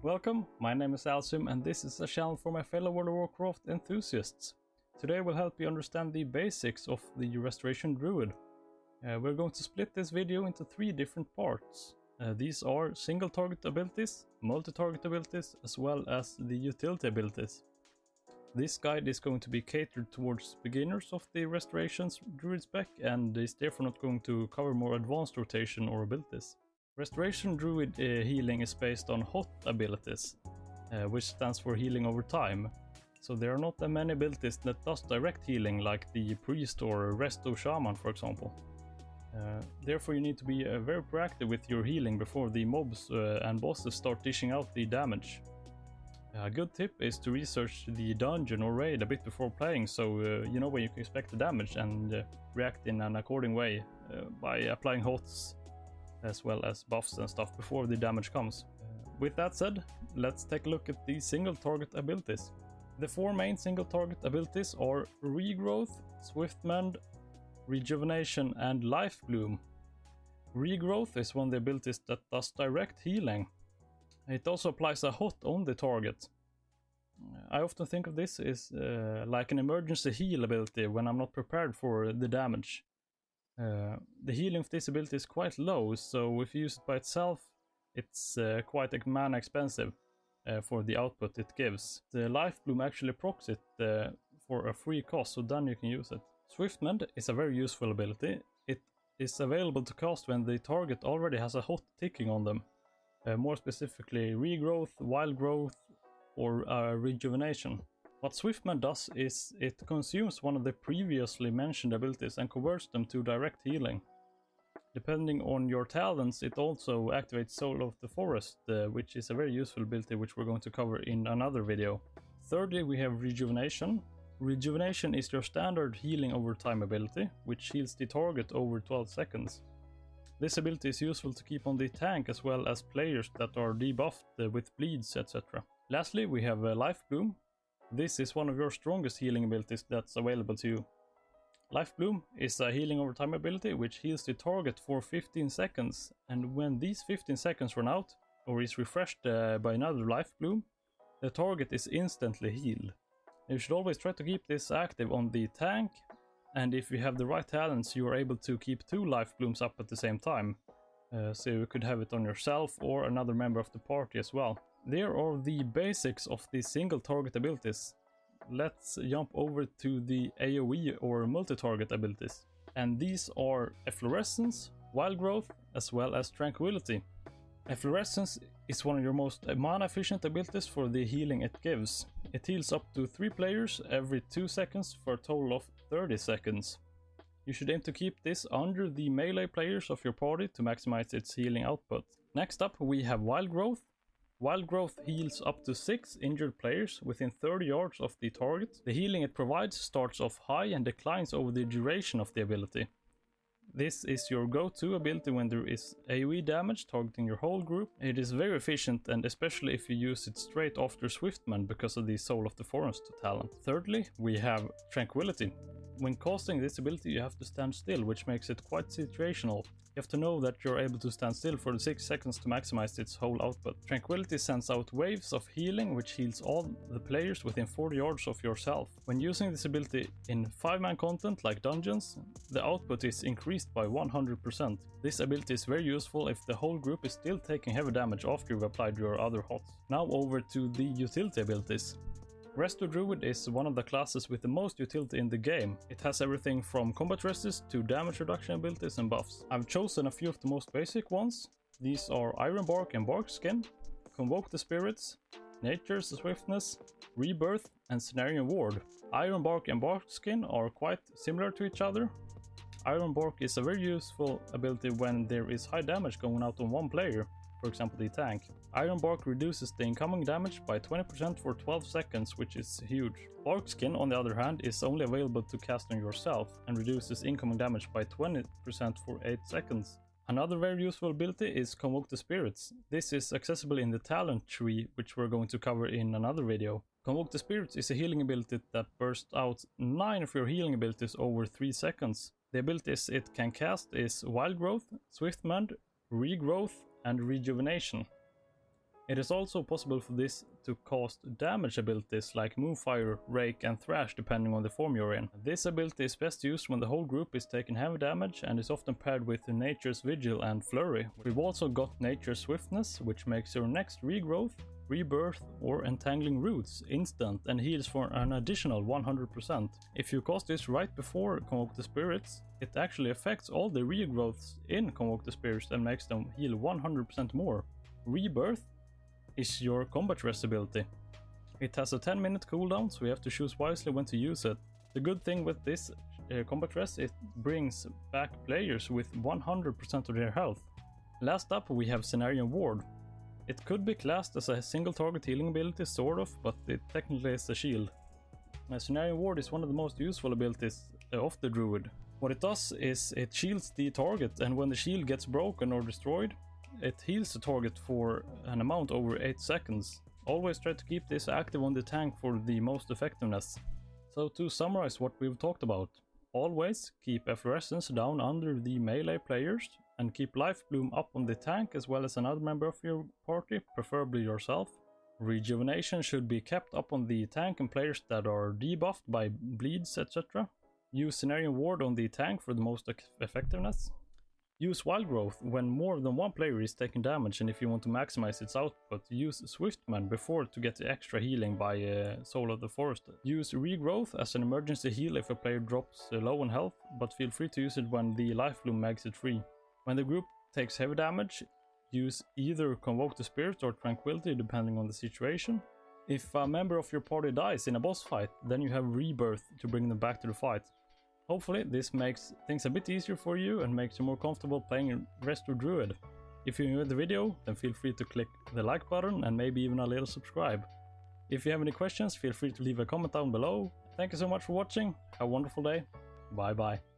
Welcome, my name is Alsum and this is a channel for my fellow World of Warcraft enthusiasts. Today we'll help you understand the basics of the Restoration Druid. We're going to split this video into 3 different parts. These are single target abilities, multi-target abilities, as well as the utility abilities. This guide is going to be catered towards beginners of the Restoration's Druid spec and is therefore not going to cover more advanced rotation or abilities. Restoration Druid healing is based on hot abilities, which stands for healing over time. So there are not that many abilities that does direct healing like the Priest or Resto Shaman, for example. Therefore you need to be very proactive with your healing before the mobs and bosses start dishing out the damage. A good tip is to research the dungeon or raid a bit before playing, so you know when you can expect the damage and react in an according way by applying hots as well as buffs and stuff before the damage comes. With that said, let's take a look at the single target abilities. The 4 main single target abilities are Regrowth, Swiftmend, Rejuvenation and Life Bloom. Regrowth is one of the abilities that does direct healing. It also applies a hot on the target. I often think of this as like an emergency heal ability when I'm not prepared for the damage. The healing of this ability is quite low, so if you use it by itself, it's quite mana expensive for the output it gives. The Life Bloom actually procs it for a free cost, so then you can use it. Swiftmend is a very useful ability. It is available to cast when the target already has a hot ticking on them. More specifically, Regrowth, Wild Growth, or Rejuvenation. What Swiftmend does is it consumes one of the previously mentioned abilities and converts them to direct healing. Depending on your talents, it also activates Soul of the Forest, which is a very useful ability which we're going to cover in another video. Thirdly, we have Rejuvenation. Rejuvenation is your standard healing over time ability, which heals the target over 12 seconds. This ability is useful to keep on the tank as well as players that are debuffed with bleeds, etc. Lastly, we have Life Bloom. This is one of your strongest healing abilities that's available to you. Life Bloom is a healing over time ability which heals the target for 15 seconds, and when these 15 seconds run out or is refreshed by another Life Bloom, the target is instantly healed. You should always try to keep this active on the tank, and if you have the right talents you are able to keep 2 Life Blooms up at the same time. So you could have it on yourself or another member of the party as well. There are the basics of the single target abilities. Let's jump over to the AoE or multi-target abilities. And these are Efflorescence, Wild Growth, as well as Tranquility. Efflorescence is one of your most mana efficient abilities for the healing it gives. It heals up to 3 players every 2 seconds for a total of 30 seconds. You should aim to keep this under the melee players of your party to maximize its healing output. Next up we have Wild Growth. Wild Growth heals up to 6 injured players within 30 yards of the target. The healing it provides starts off high and declines over the duration of the ability. This is your go-to ability when there is AoE damage targeting your whole group. It is very efficient, and especially if you use it straight after Swiftmend because of the Soul of the Forest talent. Thirdly, we have Tranquility. When casting this ability you have to stand still, which makes it quite situational. You have to know that you're able to stand still for 6 seconds to maximize its whole output. Tranquility sends out waves of healing which heals all the players within 40 yards of yourself. When using this ability in 5-man content like dungeons, the output is increased by 100%. This ability is very useful if the whole group is still taking heavy damage after you've applied your other hots. Now over to the utility abilities. Resto Druid is one of the classes with the most utility in the game. It has everything from combat resists to damage reduction abilities and buffs. I've chosen a few of the most basic ones. These are Iron Bark and Bark Skin, Convoke the Spirits, Nature's Swiftness, Rebirth, and Cenarian Ward. Iron Bark and Bark Skin are quite similar to each other. Iron Bark is a very useful ability when there is high damage going out on one player, for example the tank. Iron Bark reduces the incoming damage by 20% for 12 seconds, which is huge. Bark Skin, on the other hand, is only available to cast on yourself and reduces incoming damage by 20% for 8 seconds. Another very useful ability is Convoke the Spirits. This is accessible in the talent tree, which we're going to cover in another video. Convoke the Spirits is a healing ability that bursts out 9 of your healing abilities over 3 seconds. The abilities it can cast is Wild Growth, Swiftmend, Regrowth, and Rejuvenation. It is also possible for this to cast damage abilities like Moonfire, Rake and Thrash depending on the form you're in. This ability is best used when the whole group is taking heavy damage and is often paired with Nature's Vigil and Flurry. We've also got Nature's Swiftness, which makes your next regrowth, rebirth or entangling roots instant and heals for an additional 100%. If you cast this right before Convoke the Spirits, it actually affects all the regrowths in Convoke the Spirits and makes them heal 100% more. Rebirth is your combat rest ability. It has a 10-minute cooldown, so you have to choose wisely when to use it. The good thing with this combat rest, it brings back players with 100% of their health. Last up we have Cenarian Ward. It could be classed as a single target healing ability sort of, but it technically is a shield. Cenarian Ward is one of the most useful abilities of the Druid. What it does is it shields the target, and when the shield gets broken or destroyed, it heals the target for an amount over 8 seconds. Always try to keep this active on the tank for the most effectiveness. So to summarize what we've talked about, always keep efflorescence down under the melee players and keep life bloom up on the tank as well as another member of your party, preferably yourself. Rejuvenation should be kept up on the tank and players that are debuffed by bleeds, etc. Use Cenarian Ward on the tank for the most effectiveness. Use Wild Growth when more than one player is taking damage, and if you want to maximize its output, use Swiftman before to get the extra healing by Soul of the Forest. Use Regrowth as an emergency heal if a player drops low on health, but feel free to use it when the Life Bloom makes it free. When the group takes heavy damage, use either Convoke the Spirit or Tranquility depending on the situation. If a member of your party dies in a boss fight, then you have Rebirth to bring them back to the fight. Hopefully this makes things a bit easier for you and makes you more comfortable playing Resto Druid. If you enjoyed the video, then feel free to click the like button and maybe even a little subscribe. If you have any questions, feel free to leave a comment down below. Thank you so much for watching, have a wonderful day, bye bye.